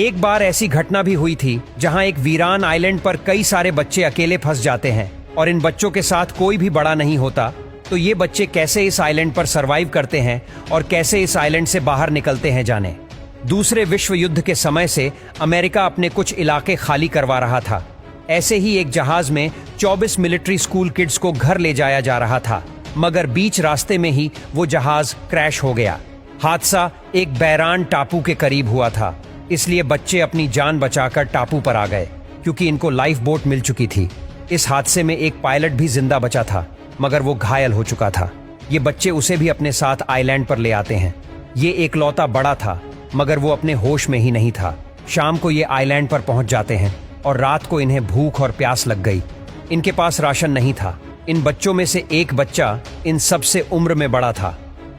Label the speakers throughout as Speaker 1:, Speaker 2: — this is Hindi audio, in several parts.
Speaker 1: एक बार ऐसी घटना भी हुई थी जहां एक वीरान आइलैंड पर कई सारे बच्चे अकेले फंस जाते हैं और इन बच्चों के साथ कोई भी बड़ा नहीं होता। तो ये बच्चे कैसे इस आइलैंड पर सरवाइव करते हैं और कैसे इस आइलैंड से बाहर निकलते हैं जाने। दूसरे विश्व युद्ध के समय से अमेरिका अपने कुछ इलाके खाली करवा रहा था। ऐसे ही एक जहाज में 24 मिलिट्री स्कूल किड्स को घर ले जाया जा रहा था, मगर बीच रास्ते में ही वो जहाज क्रैश हो गया। हादसा एक बैरान टापू के करीब हुआ था, इसलिए बच्चे अपनी जान बचाकर टापू पर आ गए क्योंकि इनको लाइफ बोट मिल चुकी थी। इस हादसे में एक पायलट भी जिंदा बचा था, मगर वो घायल हो चुका था। ये बच्चे उसे भी अपने साथ आइलैंड पर ले आते हैं। ये एकलौता बड़ा था, मगर वो अपने होश में ही नहीं था। शाम को ये आइलैंड पर पहुंच जाते हैं और रात को इन्हें भूख और प्यास लग गई। इनके पास राशन नहीं था। इन बच्चों में से एक बच्चा इन सबसे उम्र में बड़ा था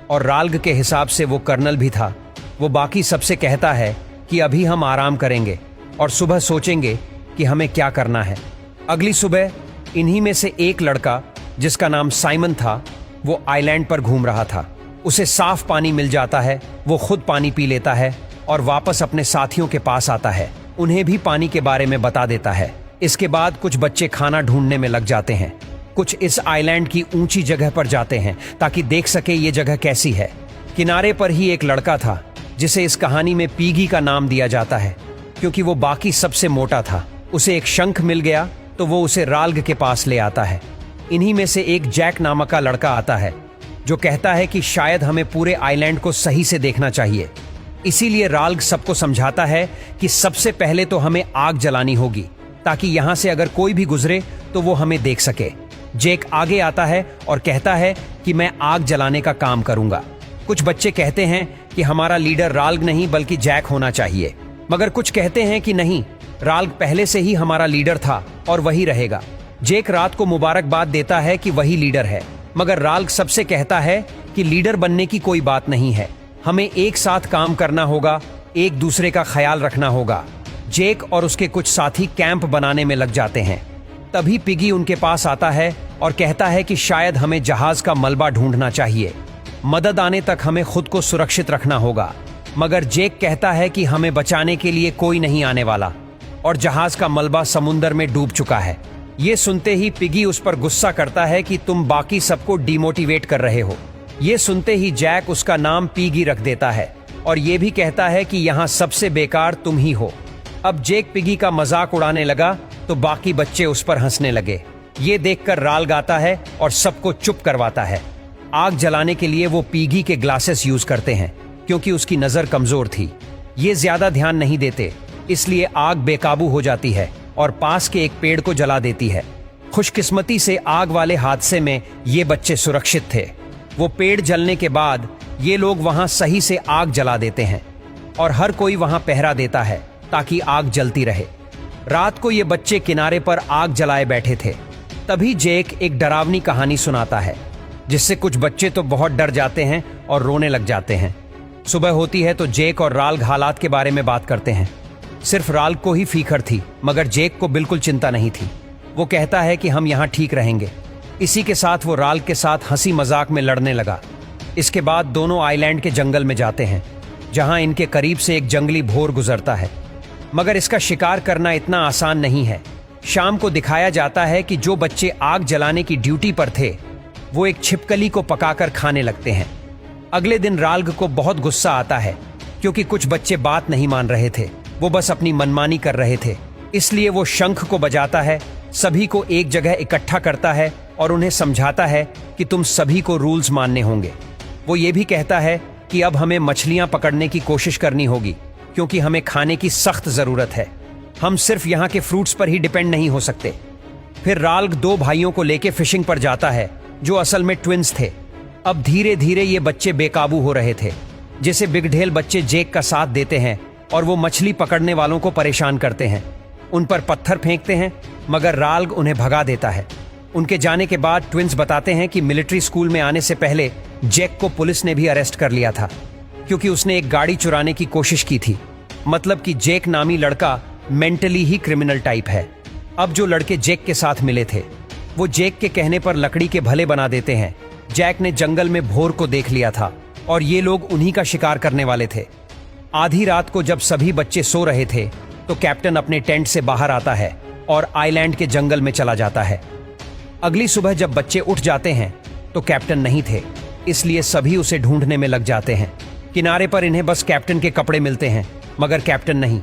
Speaker 1: और राल्ग के हिसाब से वो कर्नल भी था। वो बाकी सबसे कहता है कि अभी हम आराम करेंगे और सुबह सोचेंगे कि हमें क्या करना है। अगली सुबह इन्हीं में से एक लड़का जिसका नाम साइमन था, वो आइलैंड पर घूम रहा था। उसे साफ पानी मिल जाता है, वो खुद पानी पी लेता है और वापस अपने साथियों के पास आता है। उन्हें भी पानी के बारे में बता देता है। इसके बाद कुछ बच्चे खाना ढूंढने में लग जाते हैं। कुछ इस आइलैंड की ऊंची जगह पर जाते हैं ताकि देख सके ये जगह कैसी है। किनारे पर ही एक लड़का था जिसे इस कहानी में पीगी का नाम दिया जाता है क्योंकि वो बाकी सबसे मोटा था। उसे एक शंख मिल गया तो वो उसे राल्ग के पास ले आता है। इन्हीं में से एक जैक नामक का लड़का आता है जो कहता है कि शायद हमें पूरे आइलैंड को सही से देखना चाहिए। इसीलिए राल्ग सबको समझाता है कि सबसे पहले तो हमें आग जलानी होगी ताकि यहां से अगर कोई भी गुजरे तो वो हमें देख सके। जैक आगे आता है और कहता है कि मैं आग जलाने का काम करूंगा। कुछ बच्चे कहते हैं कि हमारा लीडर राल्ग नहीं बल्कि जैक होना चाहिए, मगर कुछ कहते हैं कि नहीं, राल्ग पहले से ही हमारा लीडर था और वही रहेगा। जैक रात को मुबारकबाद देता है कि वही लीडर है, मगर राल्ग सबसे कहता है कि लीडर बनने की कोई बात नहीं है, हमें एक साथ काम करना होगा, एक दूसरे का ख्याल रखना होगा। जैक और उसके कुछ साथी कैंप बनाने में लग जाते हैं। तभी पिगी उनके पास आता है और कहता है कि शायद हमें जहाज का मलबा ढूंढना चाहिए, मदद आने तक हमें खुद को सुरक्षित रखना होगा। मगर जैक कहता है कि हमें बचाने के लिए कोई नहीं आने वाला और जहाज का मलबा समुंदर में डूब चुका है। ये सुनते ही पिगी उस पर गुस्सा करता है कि तुम बाकी सबको डिमोटिवेट कर रहे हो। ये सुनते ही जैक उसका नाम पिगी रख देता है और ये भी कहता है कि यहाँ सबसे बेकार तुम ही हो। अब जैक पिगी का मजाक उड़ाने लगा तो बाकी बच्चे उस पर हंसने लगे। ये देखकर राल्ग आता है और सबको चुप करवाता है। आग जलाने के लिए वो पिगी के ग्लासेस यूज करते हैं क्योंकि उसकी नजर कमजोर थी। ये ज्यादा ध्यान नहीं देते, इसलिए आग बेकाबू हो जाती है और पास के एक पेड़ को जला देती है। खुशकिस्मती से आग वाले हादसे में ये बच्चे सुरक्षित थे। वो पेड़ जलने के बाद ये लोग वहां सही से आग जला देते हैं और हर कोई वहां पहरा देता है ताकि आग जलती रहे। रात को ये बच्चे किनारे पर आग जलाए बैठे थे। तभी जैक एक डरावनी कहानी सुनाता है जिससे कुछ बच्चे तो बहुत डर जाते हैं और रोने लग जाते हैं। सुबह होती है तो जैक और राल्ग हालात के बारे में बात करते हैं। सिर्फ राल्ग को ही फिक्र थी, मगर जैक को बिल्कुल चिंता नहीं थी। वो कहता है कि हम यहाँ ठीक रहेंगे। इसी के साथ वो राल्ग के साथ हंसी मजाक में लड़ने लगा। इसके बाद दोनों आइलैंड के जंगल में जाते हैं जहाँ इनके करीब से एक जंगली भोर गुजरता है, मगर इसका शिकार करना इतना आसान नहीं है। शाम को दिखाया जाता है कि जो बच्चे आग जलाने की ड्यूटी पर थे वो एक छिपकली को पकाकर खाने लगते हैं। अगले दिन राल्ग को बहुत गुस्सा आता है क्योंकि कुछ बच्चे बात नहीं मान रहे थे, वो बस अपनी मनमानी कर रहे थे। इसलिए वो शंख को बजाता है, सभी को एक जगह इकट्ठा करता है और उन्हें समझाता है कि तुम सभी को रूल्स मानने होंगे। वो ये भी कहता है कि अब हमें मछलियां पकड़ने की कोशिश करनी होगी क्योंकि हमें खाने की सख्त जरूरत है। हम सिर्फ यहाँ के फ्रूट्स पर ही डिपेंड नहीं हो सकते। फिर राल्ग दो भाइयों को लेके फिशिंग पर जाता है जो असल में ट्विंस थे। अब धीरे धीरे ये बच्चे बेकाबू हो रहे थे, जिसे बिगढेल बच्चे जैक का साथ देते हैं और वो मछली पकड़ने वालों को परेशान करते हैं, उन पर पत्थर फेंकते हैं, मगर राल्ग उन्हें भगा देता है। उनके जाने के बाद ट्विंस बताते हैं कि मिलिट्री स्कूल में आने से पहले जैक को पुलिस ने भी अरेस्ट कर लिया था क्योंकि उसने एक गाड़ी चुराने की कोशिश की थी। मतलब कि जैक नामी लड़का मेंटली ही क्रिमिनल टाइप है। अब जो लड़के जैक के साथ मिले थे वो जैक के कहने पर लकड़ी के भले बना देते हैं। जैक ने जंगल में भोर को देख लिया था और ये लोग उन्हीं का शिकार करने वाले थे। आधी रात को जब सभी बच्चे सो रहे थे तो कैप्टन अपने टेंट से बाहर आता है और आइलैंड के जंगल में चला जाता है। अगली सुबह जब बच्चे उठ जाते हैं तो कैप्टन नहीं थे, इसलिए सभी उसे ढूंढने में लग जाते हैं। किनारे पर इन्हें बस कैप्टन के कपड़े मिलते हैं, मगर कैप्टन नहीं।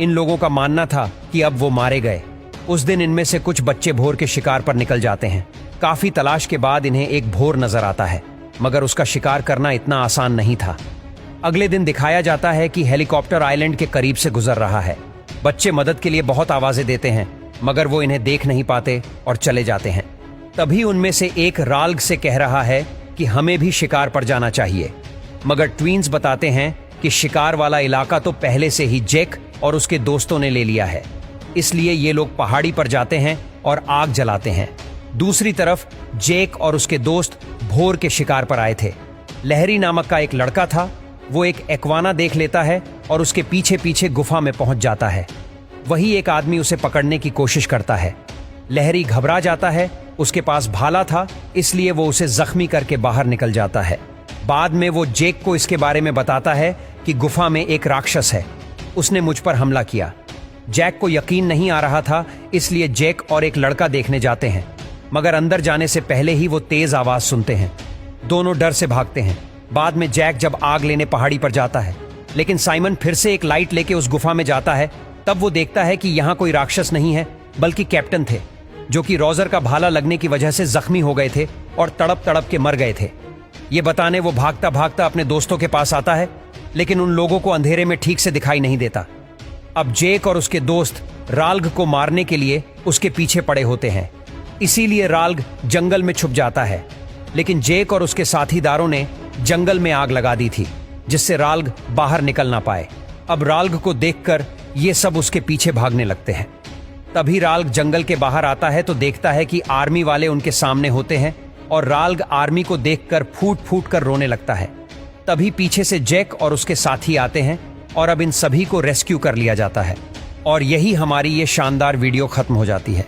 Speaker 1: इन लोगों का मानना था कि अब वो मारे गए। उस दिन इनमें से कुछ बच्चे भोर के शिकार पर निकल जाते हैं। काफी तलाश के बाद इन्हें एक भोर नजर आता है, मगर उसका शिकार करना इतना आसान नहीं था। अगले दिन दिखाया जाता है कि हेलीकॉप्टर आइलैंड के करीब से गुजर रहा है। बच्चे मदद के लिए बहुत आवाजें देते हैं, मगर वो इन्हें देख नहीं पाते और चले जाते हैं। तभी उनमें से एक राल्ग से कह रहा है कि हमें भी शिकार पर जाना चाहिए, मगर ट्वीन्स बताते हैं कि शिकार वाला इलाका तो पहले से ही जैक और उसके दोस्तों ने ले लिया है, इसलिए ये लोग पहाड़ी पर जाते हैं और आग जलाते हैं। दूसरी तरफ जैक और उसके दोस्त भोर के शिकार पर आए थे। लहरी नामक का एक लड़का था, वो एक एक्वाना देख लेता है और उसके पीछे पीछे गुफा में पहुंच जाता है। वही एक आदमी उसे पकड़ने की कोशिश करता है। लहरी घबरा जाता है, उसके पास भाला था, इसलिए वो उसे जख्मी करके बाहर निकल जाता है। बाद में वो जैक को इसके बारे में बताता है कि गुफा में एक राक्षस है, उसने मुझ पर हमला किया। जैक को यकीन नहीं आ रहा था, इसलिए जैक और एक लड़का देखने जाते हैं, मगर अंदर जाने से पहले ही वो तेज आवाज सुनते हैं। दोनों डर से भागते हैं। बाद में जैक जब आग लेने पहाड़ी पर जाता है, लेकिन साइमन फिर से एक लाइट लेके उस गुफा में जाता है। तब वो देखता है कि यहाँ कोई राक्षस नहीं है, बल्कि कैप्टन थे, जो कि रोजर का भाला लगने की वजह से जख्मी हो गए थे और तड़प तड़प के मर गए थे। ये बताने वो भागता भागता अपने दोस्तों के पास आता है, लेकिन उन लोगों को अंधेरे में ठीक से दिखाई नहीं देता। अब जैक और उसके दोस्त राल्ग को मारने के लिए उसके पीछे पड़े होते हैं, इसीलिए राल्ग जंगल में छुप जाता है। लेकिन जैक और उसके साथीदारों ने जंगल में आग लगा दी थी, जिससे राल्ग बाहर निकल ना पाए। अब राल्ग को देखकर ये सब उसके पीछे भागने लगते हैं। तभी राल्ग जंगल के बाहर आता है तो देखता है कि आर्मी वाले उनके सामने होते हैं और राल्ग आर्मी को देखकर फूट फूट कर रोने लगता है। तभी पीछे से जैक और उसके साथी आते हैं और अब इन सभी को रेस्क्यू कर लिया जाता है। और यही हमारी ये शानदार वीडियो खत्म हो जाती है।